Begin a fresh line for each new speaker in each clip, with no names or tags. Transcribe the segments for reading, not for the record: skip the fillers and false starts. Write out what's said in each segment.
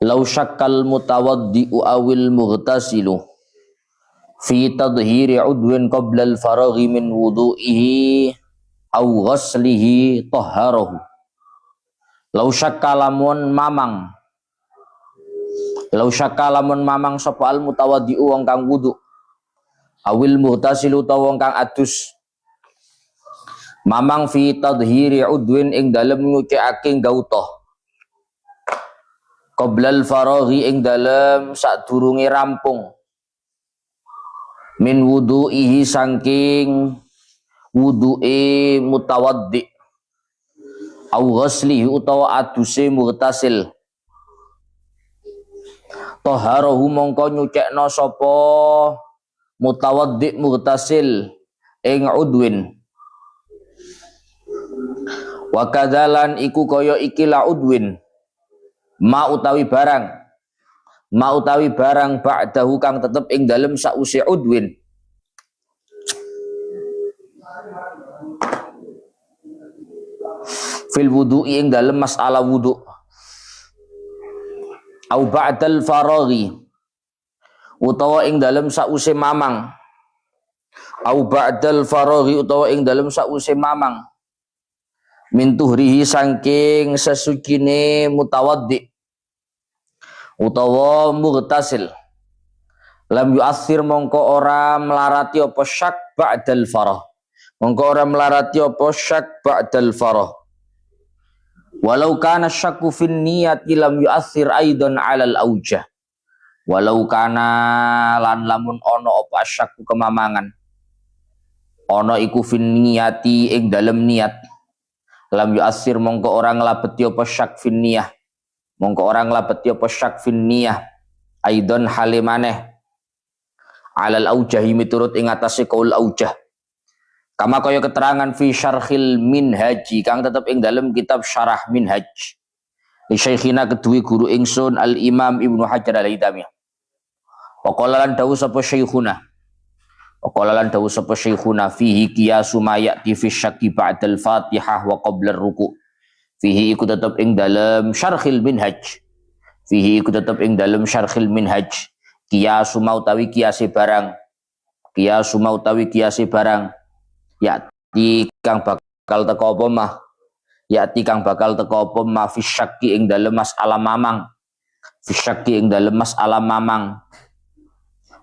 Lau syakkal mutawaddi'u awil mughtasilu fi tadhiri udwin qabla al-faraghi min wudu'ihi aw ghaslihi tahharahu. Lau syakka lamun mamang sapa al mutawaddi'u wong kang wudu awil mughtasilu ta wong kang adus mamang fi tadhiri udwin ing dalem nyucikake gauta qabla al-faraghi ing dalem sadurunge rampung min wudu'ihi saking wudu'e mutawaddi au ghaslihi utawa aduse mughtasil taharahu mongko nyucekno sapa mutawaddi mughtasil ing udwin wa kadzalan iku kaya iki la udwin ma utawi barang ba'dahu kang tetep ing dalem sause udwin fil wudu'i ing dalem masalah wudu au ba'dal faraghi utawa ing dalem sause mamang min tuhrihi saking sesukine mutawaddi utawa mughtasil lam yu'athir mongko ora melarati apa syak ba'dal farah walau kana syakku fin niyati lam yu'athir aidan 'alal aujah walau kana lan lamun ono apa syakku kemamangan ono iku fin niyati ing dalem niat lam yu'athir mongko ora nglabeti apa syak fin niyah aidon halimaneh alal aujahi miturut ing atase kaul aujah kama kaya keterangan fi syarhil minhaji kang tetep ing dalem kitab syarah minhaj li syekhina kedue guru ingsun al imam Ibnu Hajar al-Haytami wa qala lan dawuh sapa syekhuna fihi qiyasu ma ya'ti fi syakki ba'dal fatihah wa qabla ruku fihi iku tetep ing dalem syarhil minhaj qiyasu mautawi kiasi barang yati kang bakal teko apa mah fi syakki ing dalem masalah mamang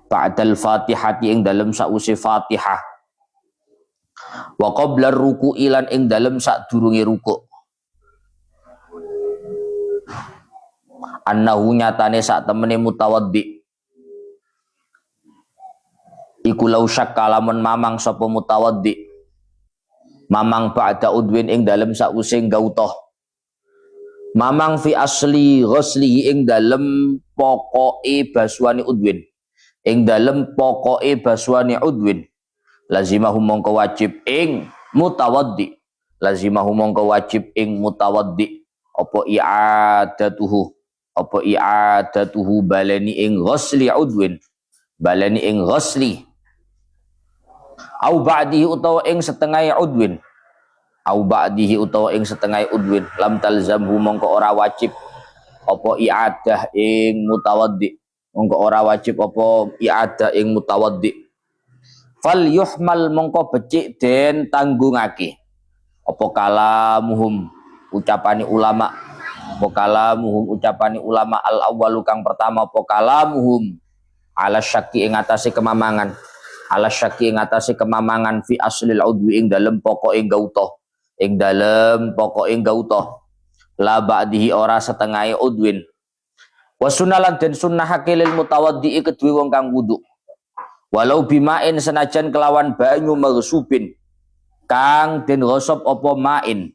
ba'dal fatihati ing dalem sause fatihah wa qabla ruku ilan ing dalem sadurunge ruku annahu nyatane sak temene mutawaddi iku lau syakka lamun mamang sapa mutawaddi mamang ba'da udwin ing dalem sause gauta mamang fi asli ghuslihi ing dalem pokoke basuhane udwin lazimahu mongko wajib ing mutawaddi apa i'adatuhu baleni ing ghusli au ba'dihi utawa ing setengah udwin lam talzamhu mongko ora wajib apa i'adah ing mutawaddi fal yuhmal mongko becik den tanggungake apa kalamuhum ucapane ulama al awwalu kang pertama apa kalamuhum ala syakki ing atase kemamangan fi aslil udwi ing dalem pokoke gauta la ba'dihi ora setengahe udwin wa sunnalan den sunnahake lil mutawaddi kedue wong kang wudu walau bimain senajan kelawan banyu maghsubin kang den ghosop apa main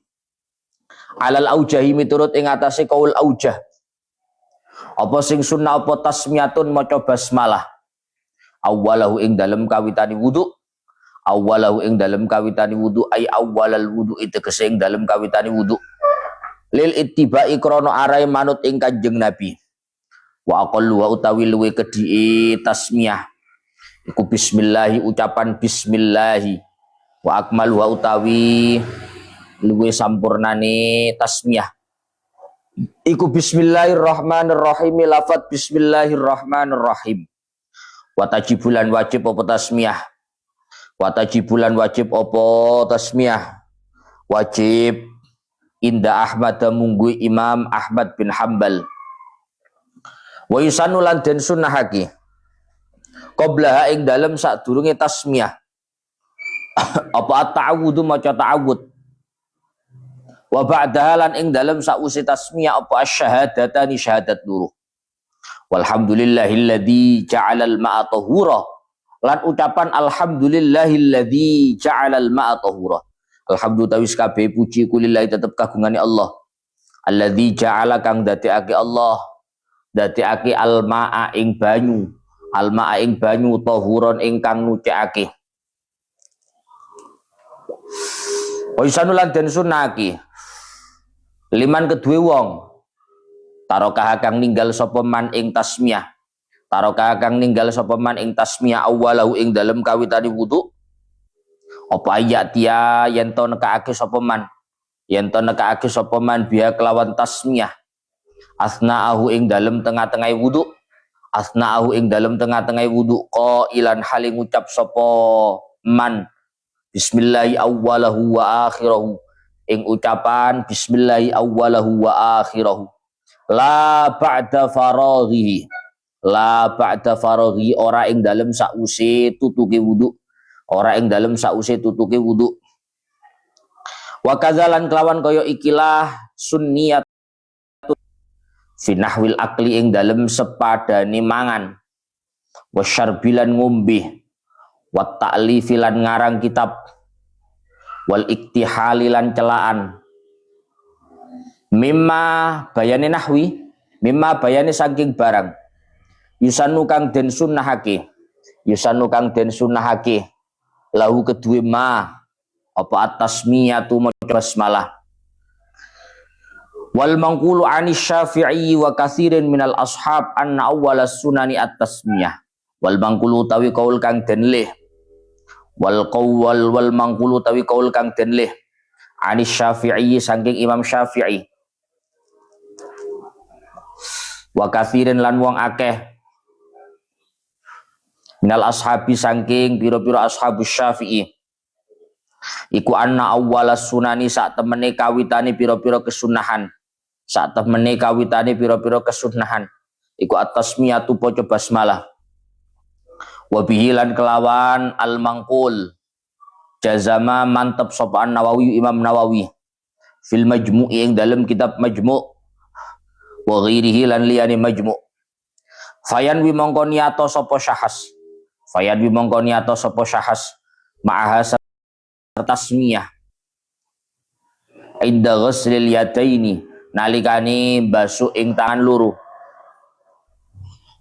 alal aujahi miturut ing atase kaul aujah apa sing sunnah apa tasmiyatun maca basmalah awwalahu ing dalem kawitane wudu ay awwalal wudu itu kesing dalem kawitane wudu lil ittiba'i krana arai manut ing Kanjeng Nabi wa aqallu wa utawi luwe kedhi tasmiyah iku bismillahi ucapan bismillahi wa akmalu wa utawi luwe sampurnane tasmiyah iku bismillahirrahmanirrahim, lafat bismillahirrahmanirrahim. Watajibulan wajib apa tasmiyah, watajibulan wajib apa tasmiyah, wajib inda Ahmad munggu Imam Ahmad bin Hambal. Wa yusanu lan den sunnahake qablaha ing dalem sadurunge tasmiyah apa at-ta'awudzu maca ta'awud, wa ba'daha lan ing dalem sause tasmiyah apa asy-syahadatani syahadat loro. Walhamdulillahilladzi ja'alal ma'a tahura, lan ucapan alhamdulillahilladzi ja'alal ma'a tahura. Alhamdulillah wis kabeh puji kulillahi tetep kagungane Allah. Alladzi ja'ala kang dadekake Allah, dadekake al-ma'a ing banyu, al-ma'a ing banyu tahuron ingkang nucekake. Wa isanulan den sunaki liman kedue wong tarokah kang ninggal sapa man ing tasmiyah, tarokah kang ninggal sapa man ing tasmiyah awalahu ing dalem kawitane wudu apa ayat dia yen to nekaake sapa man, yen to nekaake sapa man biya kelawan tasmiyah asnaahu ing dalem tengah-tengah wudu, asnaahu ing dalem tengah-tengah wudu qailan hale ngucap sapa man bismillahi awwalahu wa akhirahu ing ucapan bismillahi awwalahu wa akhirahu la ba'da faraghihi, la ba'da faraghi ora ing dalem sause tutuke wudu, ora ing dalem sause tutuke wudu. Wa kadzalan kelawan kaya ikilah sunniyat finahwil akli ing dalem sepadane mangan, wasyarbilan ngombe, wa ta'lifilan ngarang kitab, wal iktihalilan celaan. Mimma bayane nahwi, mimma bayane saking barang yusanu kang den sunnahake, yusanu kang den sunnahake lahu kedue ma apa at-tasmiyatu maca basmalah. Wal mangqulu anis Syafi'i wa katsirin minal ashab anna awwalas sunani at-tasmiyah. Wal mangqulu tawi kaul kang den leh, wal qawl wal mangqulu tawi kaul kang den leh anis Syafi'i saking Imam Syafi'i wa katsirin lan wong akeh minal ashabi saking pira-pira ashabus Syafi'i iku anna awwalas sunani sak temene kawitane pira-pira kesunahan, sak temene kawitane pira-pira kesunahan iku at-tasmiyatu maca basmalah. Wa bihi lan kelawan al-mangqul jazama mantep sapa Nawawi Imam Nawawi fil majmu'i ing dalem kitab majmu' wa ghairihi lan liyane majmu'. Fayan wi mongko niyato sapa syahas, fayan wi mongko niyato sapa syahas ma'aha tasmiyah inda ghuslil yadaini nalikane basuh ing tangan loro.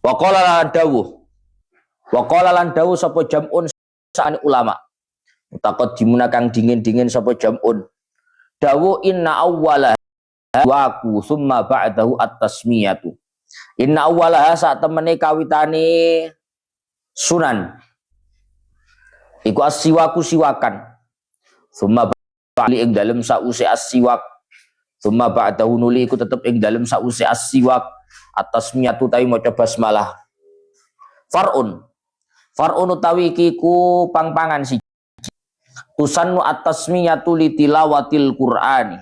Wa qala lan dawuh, wa qala lan dawuh sapa jam'un saane ulama mutaqaddimuna kang dingin-dingin sapa jam'un dawuh inna awwala waku summa ba'dahu at-tasmiyatu, inna awwalaha sak temene kawitane sunan iku as-siwaku siwakan, summa ba'li ing dalem sause as-siwak, summa ba'dahu nuli iku tetep ing dalem sause as-siwak at-tasmiyatu tawi maca basmalah. Far'un, far'un utawi iki ku pangpangan siji tusannu at-tasmiyatu li tilawatil Qur'ani,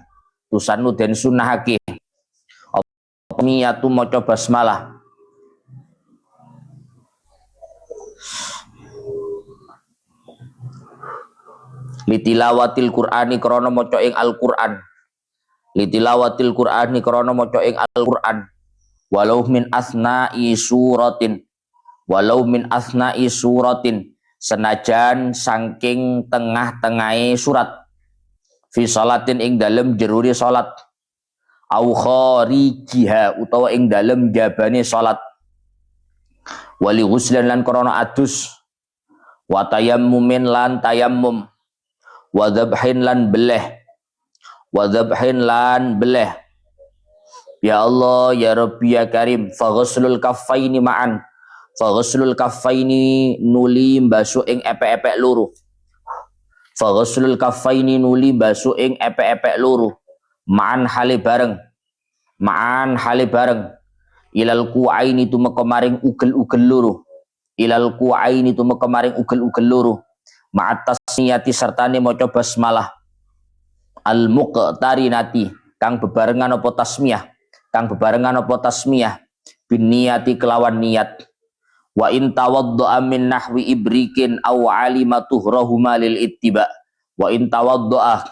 tusannu den sunnahake tasmiyatu maca basmalah litilawatil Qur'ani krana maca ing Al-Qur'an, litilawatil Qur'ani krana maca ing Al-Qur'an walau min asna'i suratin, walau min asna'i suratin senajan saking tengah-tengahe surat fi salatin ing dalem jerure salat au kharijiha utawa ing dalem jabane salat wali ghuslan lan krana adus wa tayammumin lan tayammum wa dzabhin lan beleh, wa dzabhin lan beleh. Ya Allah ya Rabbi ya Karim fa ghuslul kaffaini ma'an, fa ghuslul kaffaini nuli mbasuh ing epek-epek loro, fa ghuslul kaffaini nuli mbasuh ing epek-epek loro ma'an hale bareng, ma'an hale bareng ilal ku'aini tumeka maring ugel-ugel loro ilal ku'aini tumeka maring ugel-ugel loro ma'at tasniyati sertane maca basmalah al muqtarinati kang bebarengan apa tasmiyah bin niyati kelawan niat wa in tawaddaa min nahwi ibrikin aw alima tuhrahuma lil ittiba wa in tawaddaa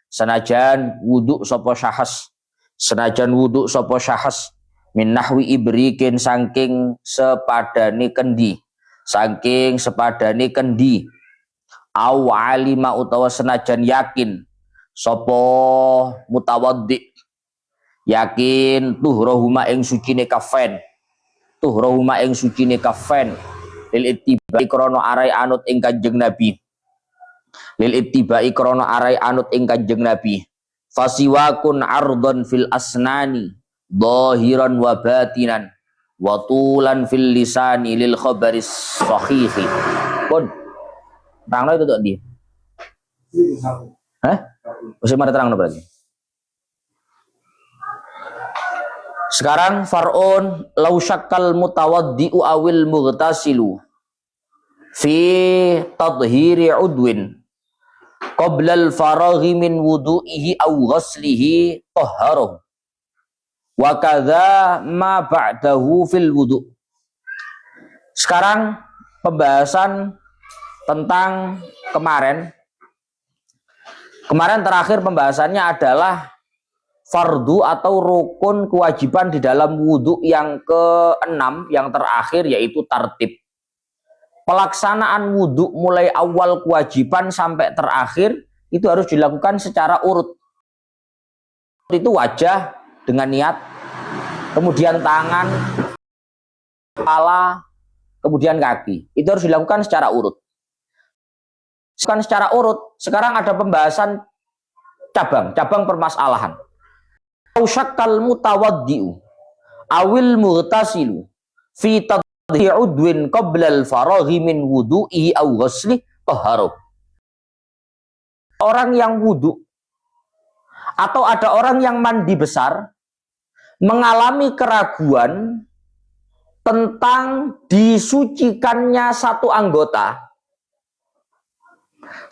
senajan wudu sapa syahas min nahwi ibrikin saking sepadane kendi aw alima utawa senajan yakin sapa mutawaddi yakin tuhrahuma ing sucine kafen lil ittibai krana arai anut ing Kanjeng Nabi fasiwakun ardon fil asnani dhahiran wa batinan wa tulan fil lisani lil khabaris sahihi pun terangno itu tuh dia masih mana terangno berarti. Sekarang far'un law syakkal mutawaddi'u awil mughtasilu fi tadhhiri udwin qabla al-faraghi min wudu'ihi aw ghaslihi tahharahu wa kadza ma ba'dahu fil wudu'. Sekarang pembahasan tentang kemarin terakhir pembahasannya adalah fardu atau rukun kewajiban di dalam wudhu yang ke-6 yang terakhir yaitu tartib. Pelaksanaan wudhu mulai awal kewajiban sampai terakhir itu harus dilakukan secara urut. Itu wajah dengan niat, kemudian tangan, kepala, kemudian kaki. Itu harus dilakukan secara urut. Sekarang ada pembahasan cabang permasalahan. Syakkal mutawaddi'u awil mughtasilu fi tadhhi'i udwin qabla al-faraghi min wudu'ihi aw ghasli tahharuh. Orang yang wudu atau ada orang yang mandi besar mengalami keraguan tentang disucikannya satu anggota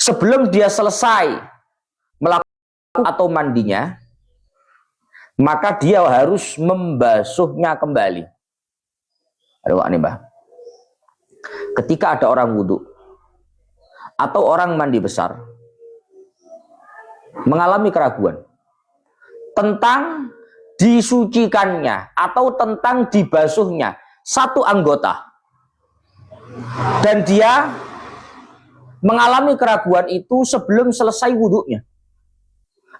sebelum dia selesai melakukan atau mandinya, maka dia harus membasuhnya kembali. Aduh, nih Mbah. Ketika ada orang wudhu atau orang mandi besar mengalami keraguan tentang disucikannya atau tentang dibasuhnya satu anggota, dan dia mengalami keraguan itu sebelum selesai wudhunya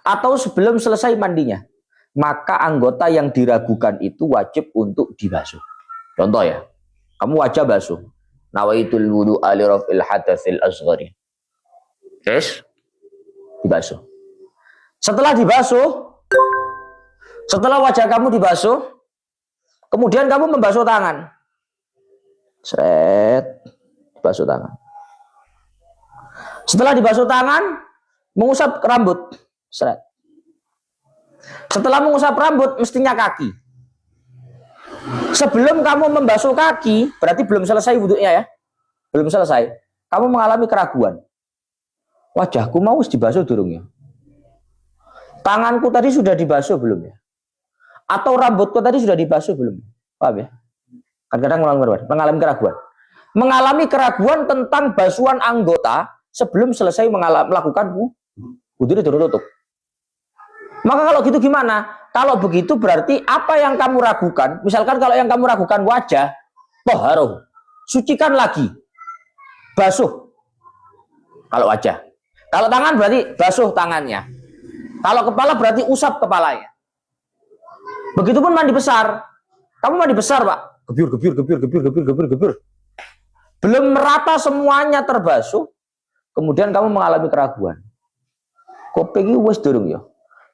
atau sebelum selesai mandinya, maka anggota yang diragukan itu wajib untuk dibasuh. Contoh ya, kamu wajib basuh. Nawaitul wudu ali rafil hadatsil asghari. Yes, dibasuh. Setelah wajah kamu dibasuh, kemudian kamu membasuh tangan. Dibasuh tangan. Setelah dibasuh tangan, mengusap rambut. Setelah mengusap rambut, mestinya kaki. Sebelum kamu membasuh kaki, berarti belum selesai wudhunya ya. Belum selesai. Kamu mengalami keraguan. Wajahku mau dibasuh durung ya? Tanganku tadi sudah dibasuh belum ya? Atau rambutku tadi sudah dibasuh belum? Paham ya? Kadang-kadang mengalami keraguan. Mengalami keraguan tentang basuhan anggota sebelum selesai melakukan wudhu tutup. Maka kalau gitu gimana? Kalau begitu berarti apa yang kamu ragukan, misalkan kalau yang kamu ragukan wajah, toharoh, sucikan lagi, basuh. Kalau wajah. Kalau tangan berarti basuh tangannya. Kalau kepala berarti usap kepalanya. Begitupun mandi besar. Kamu mandi besar, Pak. Gebyur. Belum merata semuanya terbasuh, kemudian kamu mengalami keraguan. Kok pengen wes durung ya?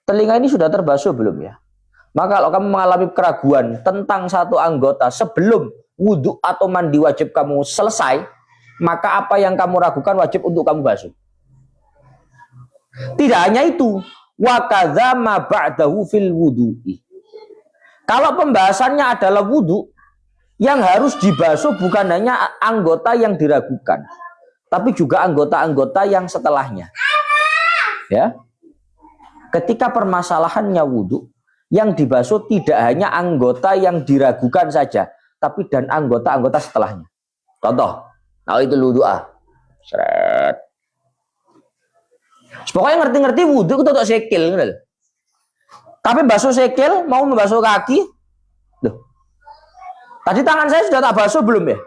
Telinga ini sudah terbasuh belum ya? Maka kalau kamu mengalami keraguan tentang satu anggota sebelum wudhu atau mandi wajib kamu selesai, maka apa yang kamu ragukan wajib untuk kamu basuh. Tidak hanya itu, wa kadza ma ba'dahu fil wudu'i. Kalau pembahasannya adalah wudhu, yang harus dibasuh bukan hanya anggota yang diragukan, tapi juga anggota-anggota yang setelahnya. Ya, ketika permasalahannya wudhu, yang dibasuh tidak hanya anggota yang diragukan saja, tapi dan anggota-anggota setelahnya. Contoh, nah itu wudhu seret. Pokoknya ngerti-ngerti wudhu itu untuk sekil, tapi basuh sekil mau membasuh kaki, loh. Tadi tangan saya sudah tak basuh belum ya?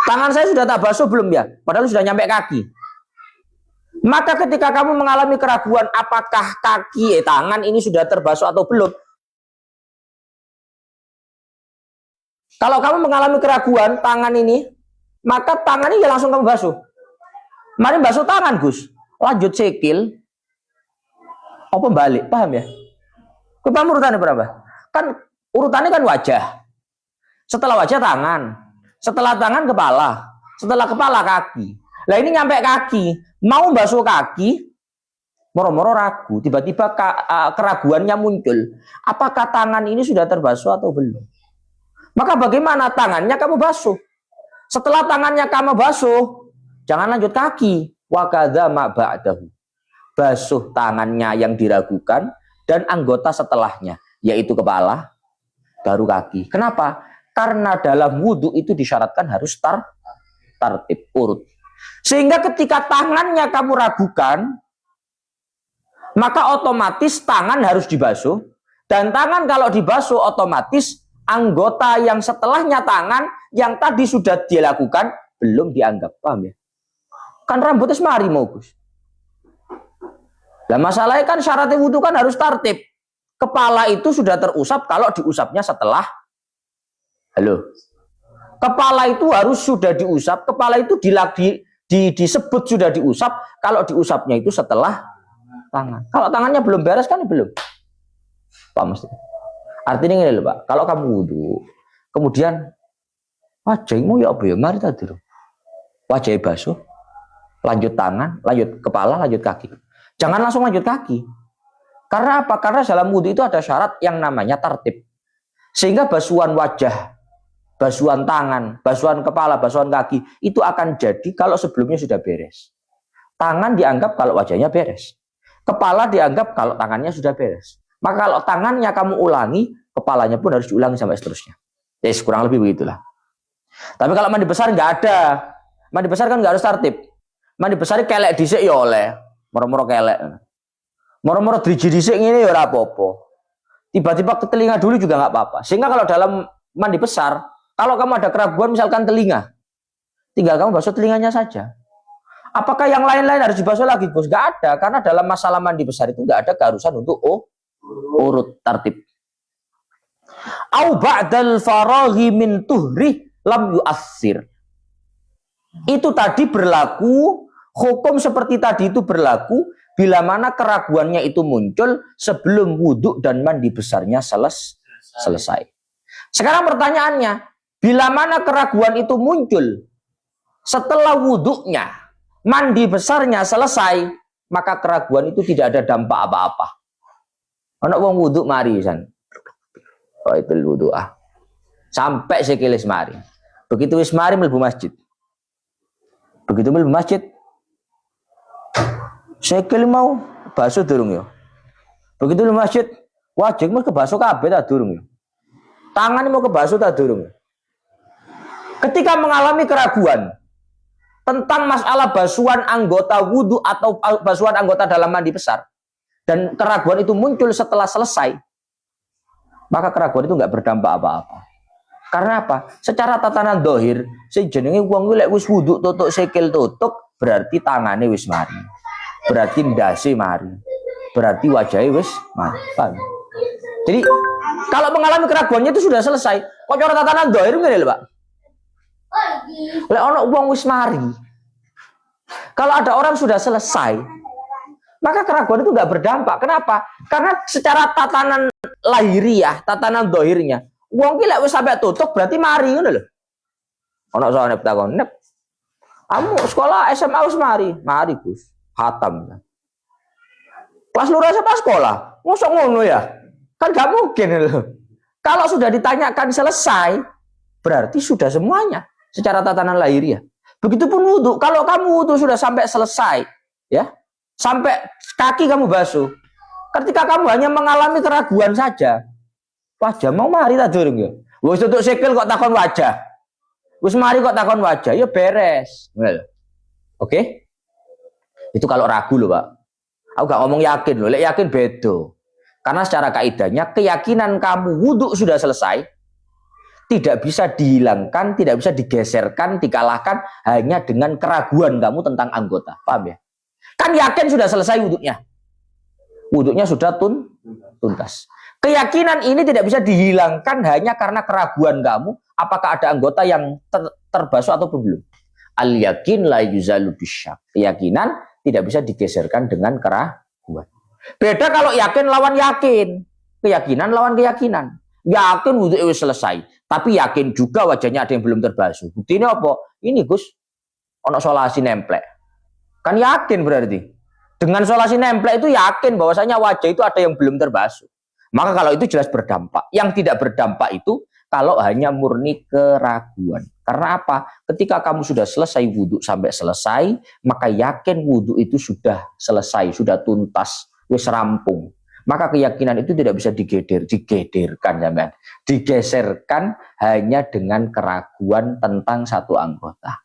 Tangan saya sudah tak basuh belum ya? Padahal sudah nyampe kaki. Maka ketika kamu mengalami keraguan apakah kaki, tangan ini sudah terbasuh atau belum? Kalau kamu mengalami keraguan tangan ini, maka tangan ini ya langsung kamu basuh. Mari basuh tangan, Gus. Lanjut sikil. Apa balik? Paham ya? Paham urutannya berapa? Kan urutannya kan wajah. Setelah wajah tangan. Setelah tangan kepala. Setelah kepala kaki. Lah ini nyampe kaki. Mau basuh kaki, moro-moro ragu. Tiba-tiba keraguannya muncul. Apakah tangan ini sudah terbasuh atau belum? Maka bagaimana tangannya kamu basuh? Setelah tangannya kamu basuh, jangan lanjut kaki. Wa kadza ma ba'dahu. Basuh tangannya yang diragukan dan anggota setelahnya, yaitu kepala, baru kaki. Kenapa? Karena dalam wudhu itu disyaratkan harus tartib, urut. Sehingga ketika tangannya kamu ragukan, maka otomatis tangan harus dibasuh. Dan tangan kalau dibasuh otomatis anggota yang setelahnya tangan yang tadi sudah dia lakukan belum dianggap. Paham ya? Kan rambutnya semari mau, Gus. Nah masalahnya kan syaratnya wudhu kan harus tartib. Kepala itu sudah terusap kalau diusapnya setelah. Halo. Kepala itu harus sudah diusap. Kepala itu disebut sudah diusap kalau diusapnya itu setelah tangan. Kalau tangannya belum beres kan belum. Pak Mas. Artinya ini loh Pak. Kalau kamu wudhu, kemudian wajahmu ya apa ya? Mari tadi. Wajah basuh, lanjut tangan, lanjut kepala, lanjut kaki. Jangan langsung lanjut kaki. Karena apa? Karena dalam wudhu itu ada syarat yang namanya tartib. Sehingga basuhan wajah, basuhan tangan, basuhan kepala, basuhan kaki itu akan jadi kalau sebelumnya sudah beres. Tangan dianggap kalau wajahnya beres. Kepala dianggap kalau tangannya sudah beres. Maka kalau tangannya kamu ulangi, kepalanya pun harus diulangi sampai seterusnya. Jadi kurang lebih begitulah. Tapi kalau mandi besar nggak ada. Mandi besar kan nggak harus tartib. Mandi besar kelek dhisik ya oleh. Moro-moro kelek. Moro-moro driji dhisik ngene ya ora apa-apa. Tiba-tiba ke telinga dulu juga nggak apa-apa. Sehingga kalau dalam mandi besar, kalau kamu ada keraguan misalkan telinga, tinggal kamu basuh telinganya saja. Apakah yang lain-lain harus dibasuh lagi, Bos? Nggak ada, karena dalam masalah mandi besar itu nggak ada keharusan untuk urut tartib. Au ba'dal faraghi min tuhri lam yu'assir. Itu tadi berlaku, hukum seperti tadi itu berlaku bila mana keraguannya itu muncul sebelum wudhu dan mandi besarnya selesai. Sekarang pertanyaannya, bila mana keraguan itu muncul setelah wudhunya, mandi besarnya selesai, maka keraguan itu tidak ada dampak apa-apa. Anak wong wudhu mari san. Oh itu wudhu sampai sekilis mari. Begitu wis mari mlebu masjid. Begitu mlebu masjid, sekil mau basuh durung ya. Begitu mlebu masjid, wajib mau kebasuh kabeh ta durung ya. Tangan mau kebasuh ta durung ya. Ketika mengalami keraguan tentang masalah basuhan anggota wudhu atau basuhan anggota dalam mandi besar, dan keraguan itu muncul setelah selesai, maka keraguan itu nggak berdampak apa-apa. Karena apa? Secara tatanan dohir, sejenenge wong lek wis wudhu tutuk sikil tutuk, berarti tangane wis mari. Berarti ndase mari. Berarti wajahnya wis mari. Jadi kalau mengalami keraguannya itu sudah selesai. Kok cara tatanan dohir ngene lho, Pak. Lek ono wong wis mari. Kalau ada orang sudah selesai, maka keraguan itu nggak berdampak. Kenapa? Karena secara tatanan lahiriah, tatanan dohirnya, wong ki lek wis sampai tutup berarti mari ngono lho. Ono soal takon, "Nep, kamu sekolah SMA wis mari?" "Mari, Gus." Hatam. Kelas loro SMA sekolah. Mosok ngono ya? Kan gak mungkin loh. Kalau sudah ditanyakan selesai, berarti sudah semuanya secara tatanan lahiriah. Begitupun wudhu. Kalau kamu wudhu sudah sampai selesai, ya, sampai kaki kamu basuh. Ketika kamu hanya mengalami keraguan saja, wajah mau mari tak durung ya. Wis tutuk sikil kok takon wajah. Wis mari kok takon wajah, ya beres. Oke? Itu kalau ragu loh, Pak. Aku gak ngomong yakin loh, lek yakin beda. Karena secara kaidahnya keyakinan kamu wudhu sudah selesai tidak bisa dihilangkan, tidak bisa digeserkan, dikalahkan hanya dengan keraguan kamu tentang anggota. Paham ya? Kan yakin sudah selesai wudhunya. Wudhunya sudah tuntas. Keyakinan ini tidak bisa dihilangkan hanya karena keraguan kamu apakah ada anggota yang terbasuh ataupun belum. Al yakin la yuzalu bisyak. Keyakinan tidak bisa digeserkan dengan keraguan. Beda kalau yakin lawan yakin. Keyakinan lawan keyakinan. Yakin wudhu itu selesai. Tapi yakin juga wajahnya ada yang belum terbasuh. Buktinya apa? Ini Gus, ono solasi nemplek. Kan yakin berarti. Dengan solasi nemplek itu yakin bahwasanya wajah itu ada yang belum terbasuh. Maka kalau itu jelas berdampak. Yang tidak berdampak itu kalau hanya murni keraguan. Karena apa? Ketika kamu sudah selesai wudhu sampai selesai, maka yakin wudhu itu sudah selesai, sudah tuntas. Wis rampung. Maka keyakinan itu tidak bisa digeserkan hanya dengan keraguan tentang satu anggota.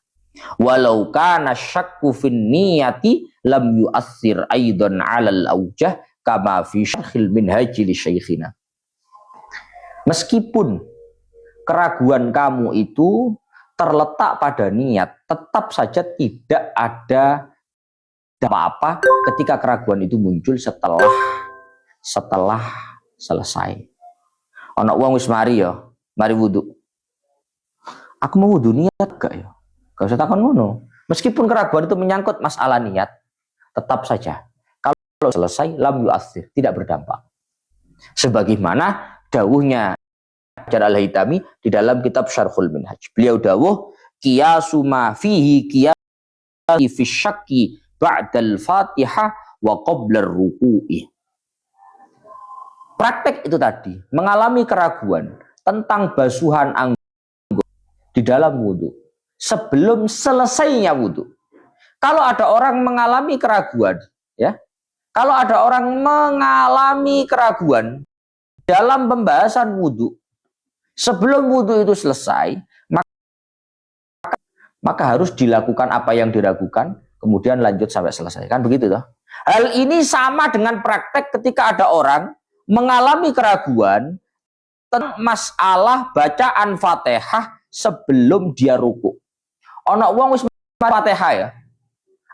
Walau kana syakku fin niyati lam yu'athir aidan 'alal aujah kama fi syarhil minhaj li syekhina. Meskipun keraguan kamu itu terletak pada niat, tetap saja tidak ada apa-apa ketika keraguan itu muncul setelah selesai. Ono wong wis mari ya, mari wudhu. Aku mau wudhu niat gak ya? Gak usah takon ngono. Meskipun keraguan itu menyangkut masalah niat, tetap saja kalau selesai lam yu'athir, tidak berdampak. Sebagaimana dawuhnya Hajar Al-Haytami di dalam kitab Syarhul Minhaj. Beliau dawuh qiyasu ma fihi qiyas fi syakki ba'dal Fatihah wa qabla ruku'i. Praktek itu tadi, mengalami keraguan tentang basuhan anggota di dalam wudhu sebelum selesainya wudhu. Kalau ada orang mengalami keraguan, ya, kalau ada orang mengalami keraguan dalam pembahasan wudhu sebelum wudhu itu selesai, maka harus dilakukan apa yang diragukan, kemudian lanjut sampai selesai. Kan begitu toh? Hal ini sama dengan praktek ketika ada orang mengalami keraguan tentang masalah bacaan Fatihah sebelum dia ruku. Ono wong wis Fatihah ya.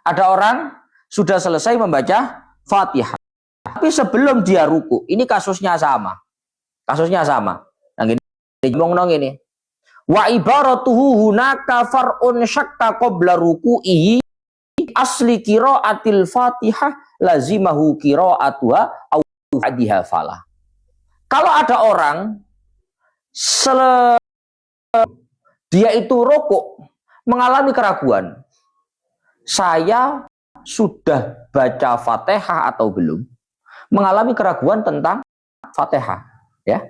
Ada orang sudah selesai membaca Fatihah. Tapi sebelum dia ruku, ini kasusnya sama. Kasusnya sama. Nah gini, ngomong ini. Wa ibaratuhu hunaka far'un syakka qabla ruku'ihi asli qira'atil Fatihah lazimahu qira'atuha au ba'daha falah. Kalau ada orang dia itu rukuk mengalami keraguan, saya sudah baca Fatihah atau belum, mengalami keraguan tentang Fatihah, ya.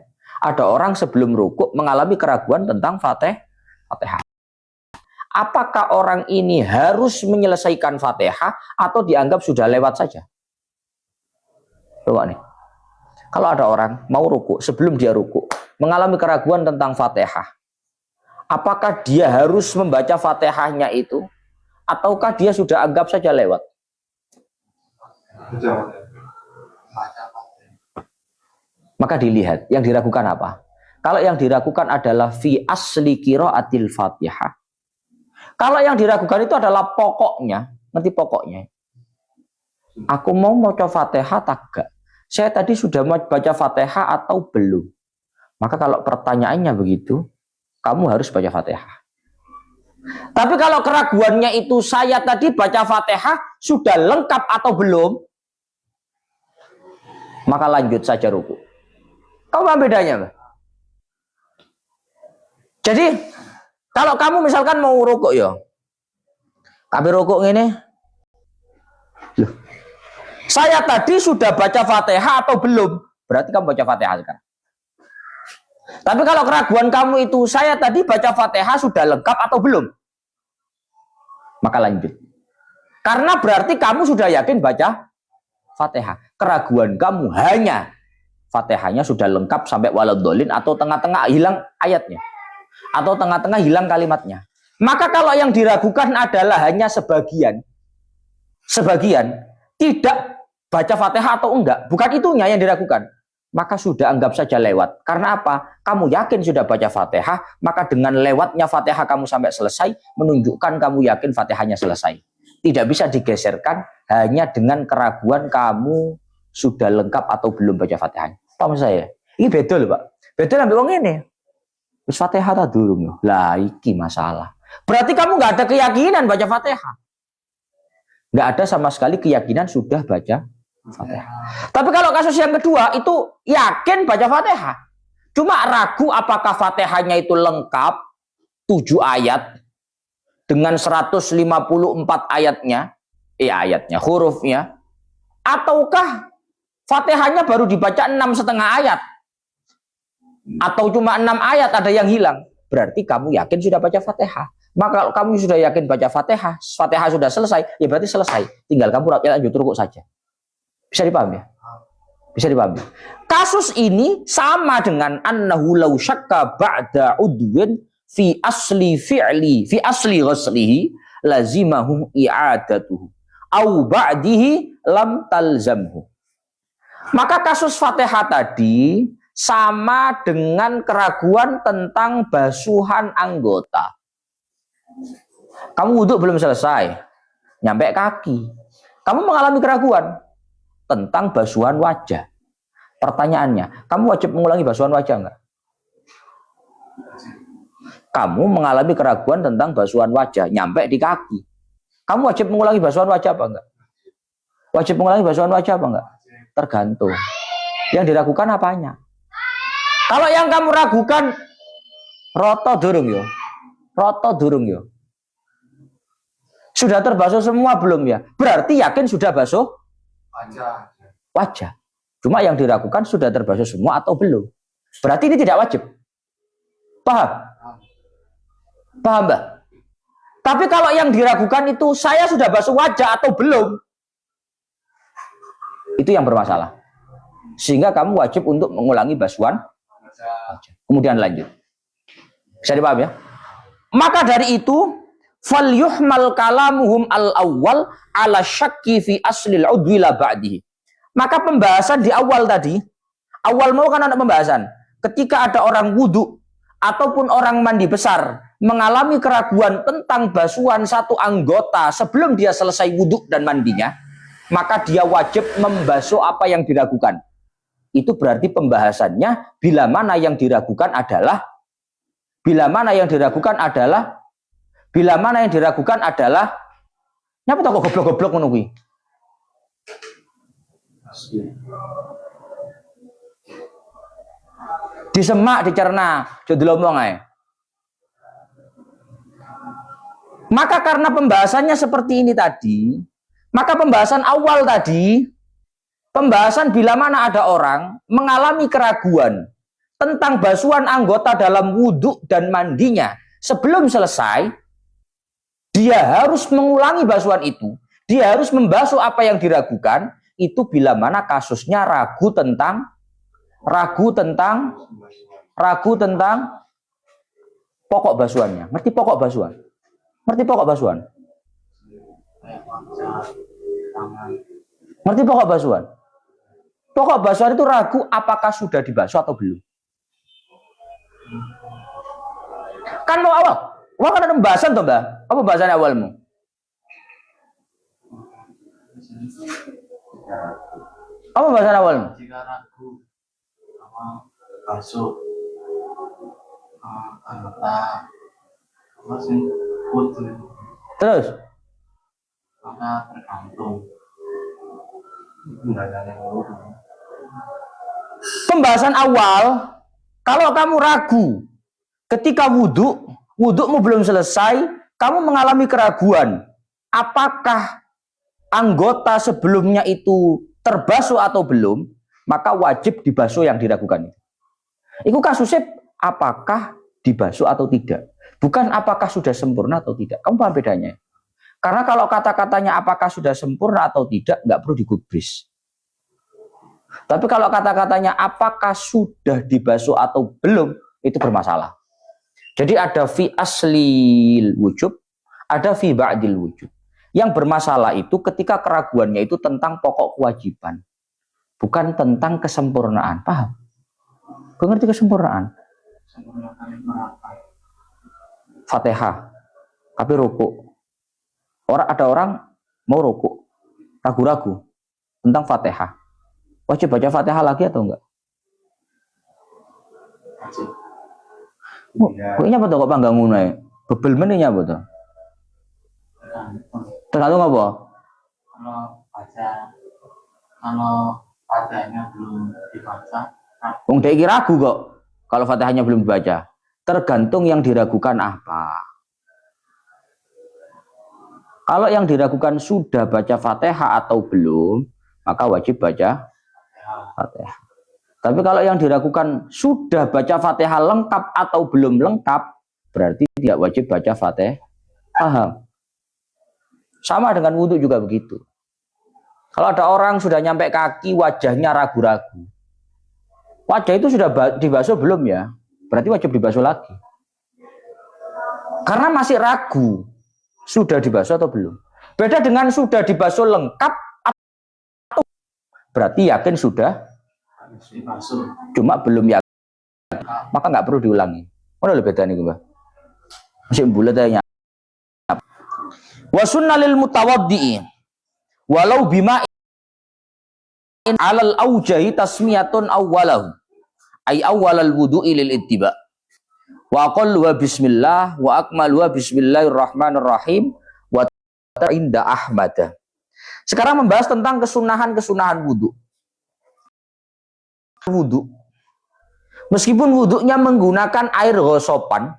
Ada orang sebelum rukuk mengalami keraguan tentang Fatihah. Apakah orang ini harus menyelesaikan Fatihah atau dianggap sudah lewat saja? Coba nih. Kalau ada orang mau rukuk, sebelum dia rukuk mengalami keraguan tentang Fatihah, apakah dia harus membaca Fatihahnya itu ataukah dia sudah anggap saja lewat? Maka dilihat yang diragukan apa. Kalau yang diragukan adalah fi asli qiraatil Fatihah. Kalau yang diragukan itu adalah pokoknya, ngerti pokoknya. Aku mau baca Fatihah tak gak? Saya tadi sudah mau baca Fatihah atau belum? Maka kalau pertanyaannya begitu, kamu harus baca Fatihah. Tapi kalau keraguannya itu saya tadi baca Fatihah sudah lengkap atau belum, maka lanjut saja ruku. Kamu apa bedanya, Mbak? Jadi kalau kamu misalkan mau rukuk ya, kami rukuk ini, loh, saya tadi sudah baca Fatihah atau belum? berarti kamu baca Fatihah sekarang. Tapi kalau keraguan kamu itu, saya tadi baca Fatihah sudah lengkap atau belum? Maka lanjut. Karena berarti kamu sudah yakin baca Fatihah. Keraguan kamu hanya Fatihahnya sudah lengkap sampai waladhdallin atau tengah-tengah hilang ayatnya. Atau tengah-tengah hilang kalimatnya. Maka kalau yang diragukan adalah hanya sebagian tidak baca Fatihah atau enggak, bukan itunya yang diragukan, maka sudah anggap saja lewat. Karena apa? Kamu yakin sudah baca Fatihah, maka dengan lewatnya Fatihah kamu sampai selesai, menunjukkan kamu yakin Fatihahnya selesai. Tidak bisa digeserkan hanya dengan keraguan kamu sudah lengkap atau belum baca Fatihah. Paham saya? Ini beda loh Pak. Beda ambil wong ini. Wis Fatihah ta durung. Lah iki masalah. Berarti kamu nggak ada keyakinan baca Fatihah. Nggak ada sama sekali keyakinan sudah baca Fatihah. Tapi kalau kasus yang kedua itu yakin baca Fatihah. Cuma ragu apakah Fatihahnya itu lengkap 7 ayat dengan 154 ayatnya, hurufnya, ataukah Fatihahnya baru dibaca 6,5 ayat atau cuma 6 ayat ada yang hilang. Berarti kamu yakin sudah baca Fatihah. Maka kalau kamu sudah yakin baca Fatihah, Fatihah sudah selesai, ya berarti selesai. Tinggal kamu lanjut rukuk saja. Bisa dipahami ya? Bisa dipahami. Kasus ini sama dengan annahu law syakka ba'da udwin fi asli ghaslihi lazimahu i'adatuhu au ba'dihi lam talzamhu. Maka kasus Fatihah tadi sama dengan keraguan tentang basuhan anggota. Kamu wudhu belum selesai, nyampe kaki. Kamu mengalami keraguan tentang basuhan wajah. Pertanyaannya, kamu wajib mengulangi basuhan wajah enggak? Kamu mengalami keraguan tentang basuhan wajah, nyampe di kaki. Kamu wajib mengulangi basuhan wajah apa enggak? Wajib mengulangi basuhan wajah apa enggak? Tergantung. Yang diragukan apanya? Kalau yang kamu ragukan, roto durung yo. Roto durung yo. Sudah terbasuh semua belum ya? Berarti yakin sudah basuh wajah. Cuma yang diragukan sudah terbasuh semua atau belum. Berarti ini tidak wajib. Paham? Paham, Mbak? Tapi kalau yang diragukan itu saya sudah basuh wajah atau belum, itu yang bermasalah. Sehingga kamu wajib untuk mengulangi basuhan wajah. Kemudian lanjut. Bisa dipaham ya? Maka dari itu falyuhmal kalamuhum al-awwal ala syakki fi aslil udwi la ba'dihi. Maka pembahasan di awal tadi, awal mau kan ada pembahasan. Ketika ada orang wudhu ataupun orang mandi besar mengalami keraguan tentang basuhan satu anggota sebelum dia selesai wudhu dan mandinya, maka dia wajib membasuh apa yang diragukan. Itu berarti pembahasannya bila mana yang diragukan adalah nyapa kok goblok-goblok ngono kuwi. Disemak, dicerna, aja dilomong ae. Maka karena pembahasannya seperti ini tadi, maka pembahasan awal tadi, pembahasan bila mana ada orang mengalami keraguan tentang basuhan anggota dalam wudhu dan mandinya sebelum selesai, dia harus mengulangi basuhan itu. Dia harus membasuh apa yang diragukan. Itu bila mana kasusnya ragu tentang pokok basuhannya. Ngerti pokok basuhan? Ngerti pokok basuhan? Ngerti pokok basuhan? Pokok basuhan itu ragu apakah sudah dibasuh atau belum. Kan mau awal kan ada pembahasan toh, Mbak? Apa pembahasan awalmu? Apa pembahasan awalmu?
Jika ragu basuh anggota masih putih.
Terus?
Maka tergantung.
Pembahasan awal, kalau kamu ragu ketika wudhumu belum selesai, kamu mengalami keraguan apakah anggota sebelumnya itu terbasuh atau belum, maka wajib dibasuh yang diragukan itu. Itu kasusnya apakah dibasuh atau tidak. Bukan apakah sudah sempurna atau tidak. Kamu paham bedanya? Karena kalau kata-katanya apakah sudah sempurna atau tidak, nggak perlu digubris. Tapi kalau kata-katanya apakah sudah dibasuh atau belum, itu bermasalah. Jadi ada fi aslil wujub, ada fi ba'dil wujub. Yang bermasalah itu ketika keraguannya itu tentang pokok kewajiban. Bukan tentang kesempurnaan. Paham? Kau ngerti kesempurnaan? Fatihah. Tapi ruku. Ada orang mau ruku. Ragu-ragu tentang Fatihah. Wajib baca Fatihah lagi atau enggak? Kayaknya apa tuh kok panggang munai? Bebel menihnya apa tuh? Tergantung apa?
Kalau Fatihahnya belum dibaca,
Wong dek iki ragu kok. Kalau Fatihahnya belum dibaca. Tergantung yang diragukan apa. Kalau yang diragukan sudah baca Fatihah atau belum, maka wajib baca Fatihah. Tapi kalau yang diragukan sudah baca Fatihah lengkap atau belum lengkap, berarti tidak wajib baca Fatihah. Paham? Sama dengan wudhu juga begitu. Kalau ada orang sudah nyampe kaki, wajahnya ragu-ragu. Wajah itu sudah dibasuh belum ya? Berarti wajib dibasuh lagi. Karena masih ragu, sudah dibasuh atau belum. Beda dengan sudah dibasuh lengkap, atau berarti yakin sudah, cuma belum yakin. Maka nggak perlu diulangi. Mana lebih beda nih, Mbak? Masih bulat aja. Wa sunnalil mutawaddi'in walau bima alal aujahi tasmiyatun awwalahu ay awwalal wudu'i lil ittiba wa aqallu bismillah wa akmalu bismillahirrahmanirrahim wa inda Ahmad. Sekarang membahas tentang kesunahan-kesunahan wudu. Wudu. Meskipun wudunya menggunakan air ghosopan,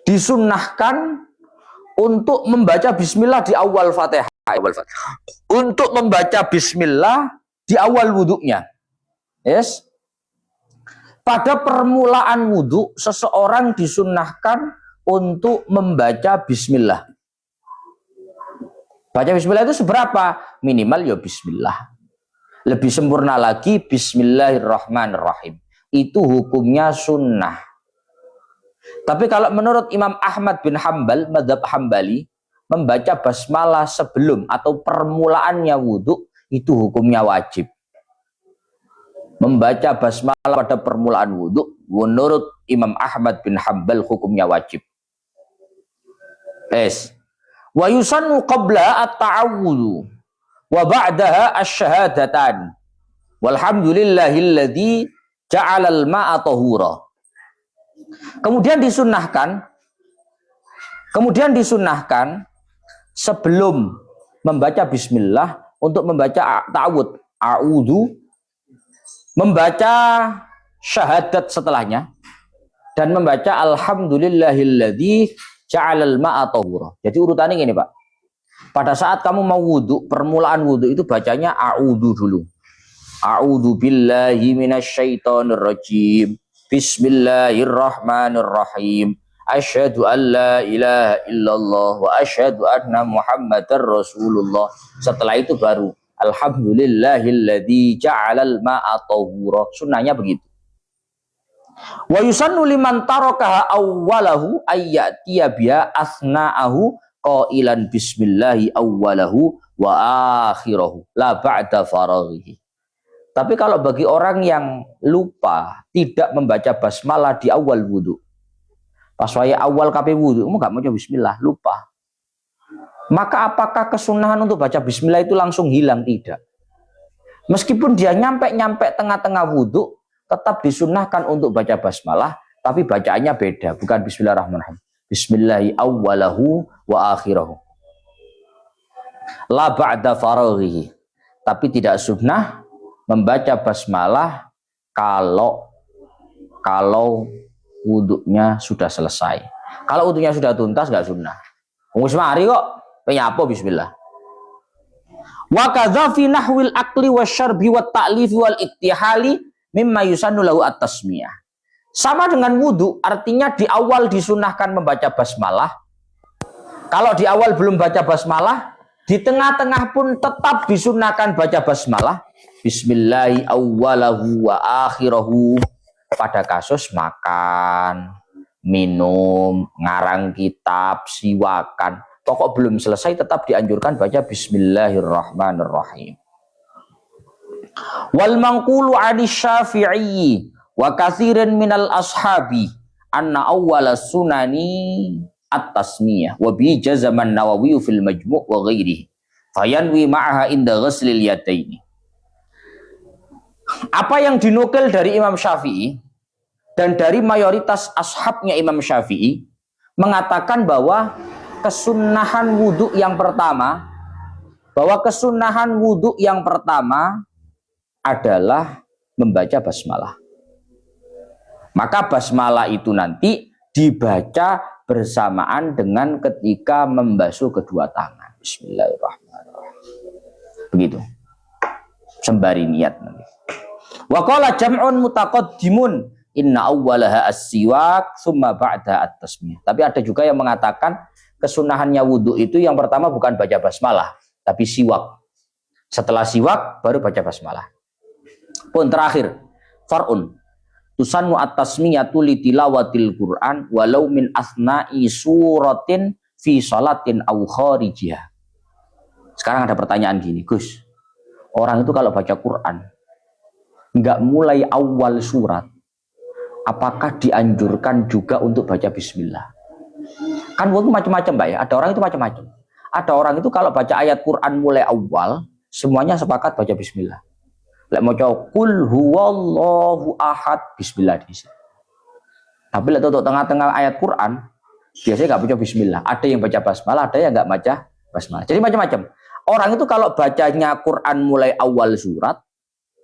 disunnahkan untuk membaca bismillah di awal Fatihah. Untuk membaca bismillah di awal wudhunya. Yes. Pada permulaan wudhu, seseorang disunnahkan untuk membaca bismillah. Baca bismillah itu seberapa? Minimal ya bismillah. Lebih sempurna lagi bismillahirrahmanirrahim. Itu hukumnya sunnah. Tapi kalau menurut Imam Ahmad bin Hambal, mazhab Hambali, membaca basmalah sebelum atau permulaannya wudhu, itu hukumnya wajib. Membaca basmalah pada permulaan wudhu, menurut Imam Ahmad bin Hambal, hukumnya wajib. Wa yusannu qabla at-ta'awudhu wa ba'daha asyhadatan. Walhamdulillahilladzi ja'alal ma'a tahura. Kemudian disunahkan sebelum membaca bismillah untuk membaca ta'awud, a'udhu, membaca syahadat setelahnya, dan membaca alhamdulillahilladzi ja'alal ma'a tahura. Jadi urutannya gini, Pak. Pada saat kamu mau wudhu, permulaan wudhu itu bacanya a'udhu dulu. A'udhu billahi minasyaitonir rajim. Bismillahirrahmanirrahim. Asyhadu an la ilaha illallah wa asyhadu anna Muhammadar Rasulullah. Setelah itu baru alhamdulillahilladzi ja'alal ma'a tahura. Sunnahnya begitu. Wa yusannu liman tarakaha awwalahu ayyatiya biha asna'ahu qailan bismillahi awwalahu wa akhirahu la ba'da faraghihi. Tapi kalau bagi orang yang lupa tidak membaca basmalah di awal wudhu, pas saya awal kape wudhu, kamu nggak mau coba bismillah, lupa. Maka apakah kesunahan untuk baca bismillah itu langsung hilang? Tidak. Meskipun dia nyampe tengah-tengah wudhu, tetap disunahkan untuk baca basmalah, tapi bacaannya beda, bukan bismillahirrahmanirrahim. Bismillahi awwalahu wa akhirahu. La ba'da faraghihi. Tapi tidak sunnah membaca basmalah kalau wudhunya sudah selesai. Kalau wudhunya sudah tuntas nggak sunnah. Wis mari kok penyapo bismillah. Wa kadza fi nahwil akli wasyarbi wat ta'lifi wal iktihali mimma yusannu lahu at-tasmiyah. Sama dengan wudu, artinya di awal disunahkan membaca basmalah. Kalau di awal belum baca basmalah, di tengah-tengah pun tetap disunahkan baca basmalah. Bismillahi awwalahu wa akhirahu. Pada kasus makan, minum, ngarang kitab, siwakan. Pokok belum selesai tetap dianjurkan baca Bismillahirrahmanirrahim. Wal manqulu 'ani Syafi'i wa katsirin minal ashabi anna awwala sunani at-tasmiyah wa bi jazaman Nawawi fil Majmu' wa ghairihi fayanwi ma'aha inda ghuslil yadaini. Apa yang dinukil dari Imam Syafi'i dan dari mayoritas ashabnya Imam Syafi'i mengatakan bahwa kesunahan wudhu yang pertama, adalah membaca basmalah. Maka basmalah itu nanti dibaca bersamaan dengan ketika membasuh kedua tangan. Bismillahirrahmanirrahim. Begitu. Sembari niat nanti. Wa qala jam'un mutaqaddimun inna awwalaha as-siwak tsumma ba'daha at-tasmiyah. Tapi ada juga yang mengatakan kesunahannya wudhu itu yang pertama bukan baca basmalah, tapi siwak. Setelah siwak baru baca basmalah. Pun terakhir, far'un tusannu at-tasmiyatu li tilawatil Qur'an walau min asna'i suratin fi salatin aw kharijiyah. Sekarang ada pertanyaan gini, Gus. Orang itu kalau baca Quran enggak mulai awal surat, apakah dianjurkan juga untuk baca bismillah? Kan itu macam-macam, Mbak ya. Ada orang itu macam-macam. Ada orang itu kalau baca ayat Quran mulai awal, semuanya sepakat baca bismillah. Lek mau coba kul huwallahu ahad, bismillah di sini. Tapi lek untuk tengah-tengah ayat Quran, biasanya nggak baca bismillah. Ada yang baca basmalah, ada yang nggak baca basmalah. Jadi macam-macam. Orang itu kalau bacanya Quran mulai awal surat,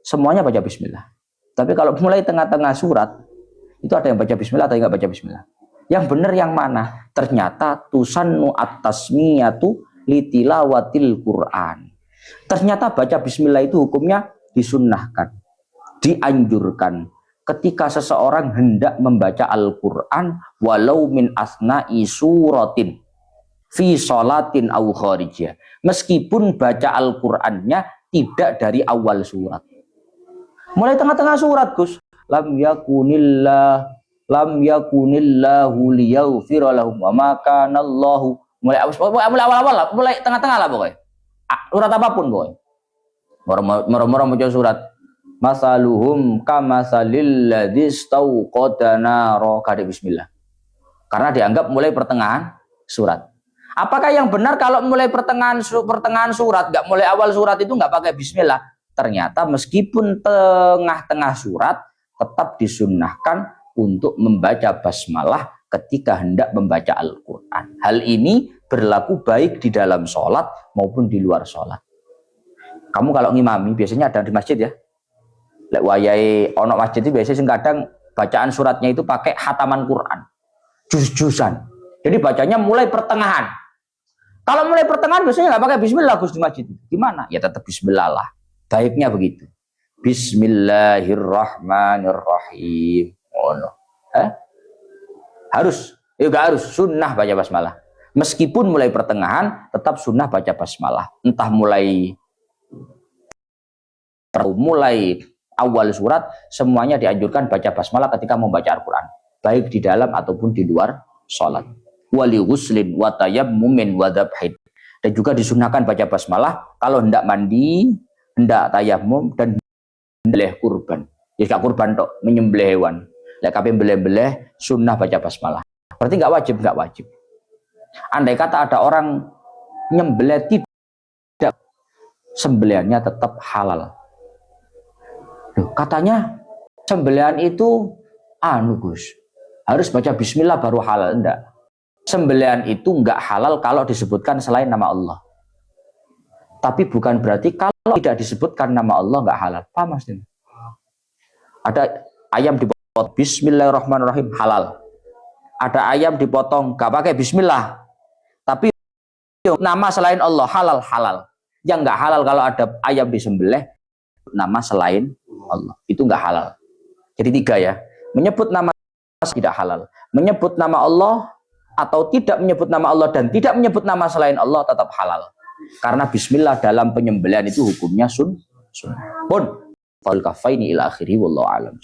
semuanya baca bismillah. Tapi kalau mulai tengah-tengah surat, itu ada yang baca bismillah, ada yang nggak baca bismillah. Yang benar yang mana? Ternyata tusannu at-tasmiyatu litilawatil Quran. Ternyata baca bismillah itu hukumnya disunnahkan, dianjurkan ketika seseorang hendak membaca Al-Quran walau min asna'i suratin fi sholatin aw kharijiyah. Meskipun baca Al-Qur'annya tidak dari awal surat. Mulai tengah-tengah surat, Gus. Lam yakunillahu liyaghfira lahum wa ma kana Allahu. Mulai awal-awal, mulai tengah-tengah lah pokoknya. Surat apapun pokoknya. Moro-moro baca surat masaluhum kamasalil ladzi istauqada naro, kada bismillah. Karena dianggap mulai pertengahan surat. Apakah yang benar kalau mulai pertengahan surat, nggak mulai awal surat itu nggak pakai bismillah? Ternyata meskipun tengah-tengah surat tetap disunnahkan untuk membaca basmalah ketika hendak membaca Al-Quran. Hal ini berlaku baik di dalam sholat maupun di luar sholat. Kamu kalau ngimami biasanya ada di masjid ya. Lek wayai onok masjid itu biasanya kadang bacaan suratnya itu pakai khataman Quran, juz-juzan. Jadi bacanya mulai pertengahan. Kalau mulai pertengahan biasanya nggak pakai bismillah, Gus, di masjid. Gimana? Ya tetap bismillah lah. Baiknya begitu. Bismillahirrahmanirrahim. Oh no. Harus, nggak harus, sunnah baca basmalah. Meskipun mulai pertengahan, tetap sunnah baca basmalah. Entah mulai awal surat, semuanya dianjurkan baca basmalah ketika membaca Al-Quran, baik di dalam ataupun di luar sholat. Wali ghuslin wa tayammumin wa dzabhin. Dan juga disunahkan baca basmalah kalau hendak mandi, hendak tayammum, dan menyembelih kurban. Ya gak kurban tok, menyembelih hewan. Lek kabeh beleh-beleh sunnah baca basmalah. Berarti nggak wajib, nggak wajib. Andai kata ada orang nyembelih tidak, sembelihannya tetap halal. Loh, katanya sembelihan itu Gus, harus baca bismillah baru halal. Enggak. Sembelihan itu enggak halal kalau disebutkan selain nama Allah. Tapi bukan berarti kalau tidak disebutkan nama Allah enggak halal. Paham Mas? Ada ayam dipotong bismillahirrahmanirrahim, halal. Ada ayam dipotong enggak pakai bismillah, tapi nama selain Allah, halal. Yang nggak halal kalau ada ayam disembelih nama selain Allah. Itu nggak halal. Jadi 3 ya. Menyebut nama tidak halal. Menyebut nama Allah atau tidak menyebut nama Allah dan tidak menyebut nama selain Allah tetap halal. Karena bismillah dalam penyembelihan itu hukumnya sunnah. Pun fal kafaini ila akhiri wallahu alam.